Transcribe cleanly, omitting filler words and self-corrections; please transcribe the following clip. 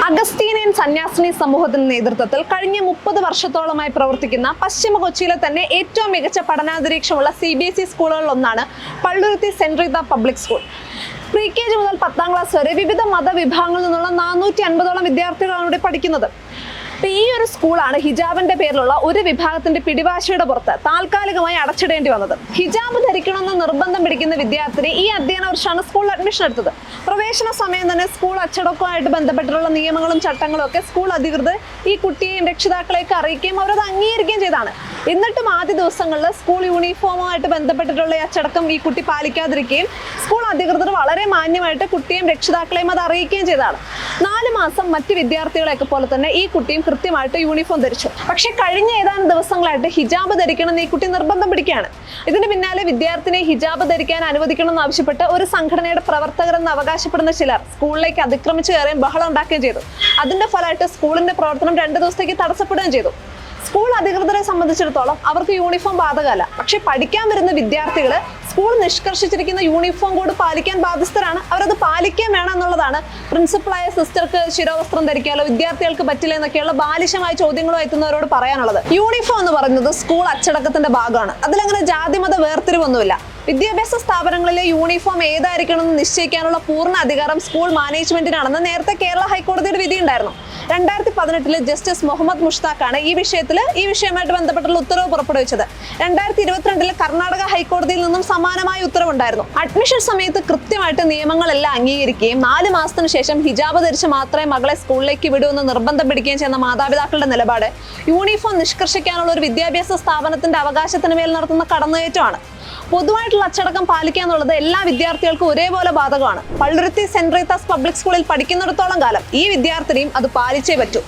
Augustinian സന്യാസിനി സമൂഹത്തിന്റെ നേതൃത്വത്തിൽ കഴിഞ്ഞ 30 വർഷത്തോളമായി പ്രവർത്തിക്കുന്ന പശ്ചിമ കൊച്ചിയിലെ തന്നെ ഏറ്റവും മികച്ച പഠനാന്തരീക്ഷമുള്ള CBSE സ്കൂളുകളിൽ ഒന്നാണ് Palluruthy saint Rita public school. പ്രീ-KG മുതൽ 10ാം ക്ലാസ് വരെ വിവിധ മതവിഭാഗങ്ങളിൽ നിന്നുള്ള 450ഓളം വിദ്യാർത്ഥികളാണ് ഇവിടെ പഠിക്കുന്നത്. ഈ ഒരു സ്കൂളാണ് ഹിജാബിന്റെ പേരിലുള്ള ഒരു വിഭാഗത്തിന്റെ പിടിവാശിയുടെ പുറത്ത് താൽക്കാലികമായി അടച്ചിടേണ്ടി വന്നത്. ഹിജാബ് ധരിക്കണമെന്ന് നിർബന്ധം പിടിക്കുന്ന വിദ്യാർത്ഥിനി ഈ അധ്യയന വർഷമാണ് സ്കൂളിൽ അഡ്മിഷൻ എടുത്തത്. പ്രവേശന സമയം തന്നെ സ്കൂൾ അച്ചടക്കവുമായിട്ട് ബന്ധപ്പെട്ടിട്ടുള്ള നിയമങ്ങളും ചട്ടങ്ങളും ഒക്കെ സ്കൂൾ അധികൃതർ ഈ കുട്ടിയെയും രക്ഷിതാക്കളെയൊക്കെ അറിയിക്കുകയും അവരത് അംഗീകരിക്കുകയും ചെയ്താണ്. എന്നിട്ടും ആദ്യ ദിവസങ്ങളിൽ സ്കൂൾ യൂണിഫോമുമായിട്ട് ബന്ധപ്പെട്ടിട്ടുള്ള ഈ അച്ചടക്കം ഈ കുട്ടി പാലിക്കാതിരിക്കുകയും സ്കൂൾ അധികൃതർ വളരെ മാന്യമായിട്ട് കുട്ടിയെയും രക്ഷിതാക്കളെയും അത് അറിയിക്കുകയും ചെയ്തതാണ്. 4 മാസം മറ്റ് വിദ്യാർത്ഥികളെയൊക്കെ പോലെ തന്നെ ഈ കുട്ടിയും കൃത്യമായിട്ട് യൂണിഫോം ധരിച്ചു. പക്ഷെ കഴിഞ്ഞ ഏതാനും ദിവസങ്ങളായിട്ട് ഹിജാബ് ധരിക്കണമെന്ന് ഈ കുട്ടി നിർബന്ധം പിടിക്കുകയാണ്. ഇതിന് പിന്നാലെ വിദ്യാർത്ഥിനിയെ ഹിജാബ് ധരിക്കാൻ അനുവദിക്കണമെന്ന് ആവശ്യപ്പെട്ട് ഒരു സംഘടനയുടെ പ്രവർത്തകരെന്ന് അവകാശപ്പെടുന്ന ചിലർ സ്കൂളിലേക്ക് അതിക്രമിച്ചു കയറുകയും ബഹളം ഉണ്ടാക്കുകയും ചെയ്തു. അതിന്റെ ഫലമായിട്ട് സ്കൂളിന്റെ പ്രവർത്തനം 2 ദിവസത്തേക്ക് തടസ്സപ്പെടുകയും ചെയ്തു. സ്കൂൾ അധികൃതരെ സംബന്ധിച്ചിടത്തോളം അവർക്ക് യൂണിഫോം ബാധകമല്ല. പക്ഷെ പഠിക്കാൻ വരുന്ന വിദ്യാർത്ഥികൾ സ്കൂൾ നിഷ്കർഷിച്ചിരിക്കുന്ന യൂണിഫോം കോഡ് പാലിക്കാൻ ബാധ്യസ്ഥരാണ്. അവരത് പാലിക്കാൻ വേണം എന്നുള്ളതാണ്. പ്രിൻസിപ്പളായ സിസ്റ്റർക്ക് ശിരോവസ്ത്രം ധരിക്കാലോ, വിദ്യാർത്ഥികൾക്ക് പറ്റില്ല എന്നൊക്കെയുള്ള ബാലിശമായ ചോദ്യങ്ങളുമായി എത്തുന്നവരോട് പറയാനുള്ളത്, യൂണിഫോം എന്ന് പറയുന്നത് സ്കൂൾ അച്ചടക്കത്തിന്റെ ഭാഗമാണ്. അതിലങ്ങനെ ജാതിമത വേർതിരിവൊന്നുമില്ല. വിദ്യാഭ്യാസ സ്ഥാപനങ്ങളിലെ യൂണിഫോം ഏതായിരിക്കണമെന്ന് നിശ്ചയിക്കാനുള്ള പൂർണ്ണ അധികാരം സ്കൂൾ മാനേജ്മെന്റിനാണെന്ന് നേരത്തെ കേരള ഹൈക്കോടതിയുടെ വിധി ഉണ്ടായിരുന്നു. 2018 ജസ്റ്റിസ് മുഹമ്മദ് മുഷ്താഖാണ് ഈ വിഷയവുമായിട്ട് ബന്ധപ്പെട്ടുള്ള ഉത്തരവ് പുറപ്പെടുവിച്ചത്. 2022 കർണാടക ഹൈക്കോടതിയിൽ നിന്നും സമാനമായ ഉത്തരവുണ്ടായിരുന്നു. അഡ്മിഷൻ സമയത്ത് കൃത്യമായിട്ട് നിയമങ്ങളെല്ലാം അംഗീകരിക്കുകയും 4 മാസത്തിന് ശേഷം ഹിജാബ് ധരിച്ച് മാത്രമേ മകളെ സ്കൂളിലേക്ക് വിടൂന്ന് നിർബന്ധം പിടിക്കുകയും ചെയ്യുന്ന മാതാപിതാക്കളുടെ നിലപാട് യൂണിഫോം നിഷ്കർഷിക്കാനുള്ള ഒരു വിദ്യാഭ്യാസ സ്ഥാപനത്തിന്റെ അവകാശത്തിന് മേൽ നടത്തുന്ന കടന്നുകയറ്റമാണ്. പൊതുവായിട്ടുള്ള അച്ചടക്കം പാലിക്കുക എന്നുള്ളത് എല്ലാ വിദ്യാർത്ഥികൾക്കും ഒരേപോലെ ബാധകമാണ്. പള്ളുരുത്തി സെന്റ് റീത്താസ് പബ്ലിക് സ്കൂളിൽ പഠിക്കുന്നിടത്തോളം കാലം ഈ വിദ്യാർത്ഥിനിയും അത് പാലിച്ചേ പറ്റൂ.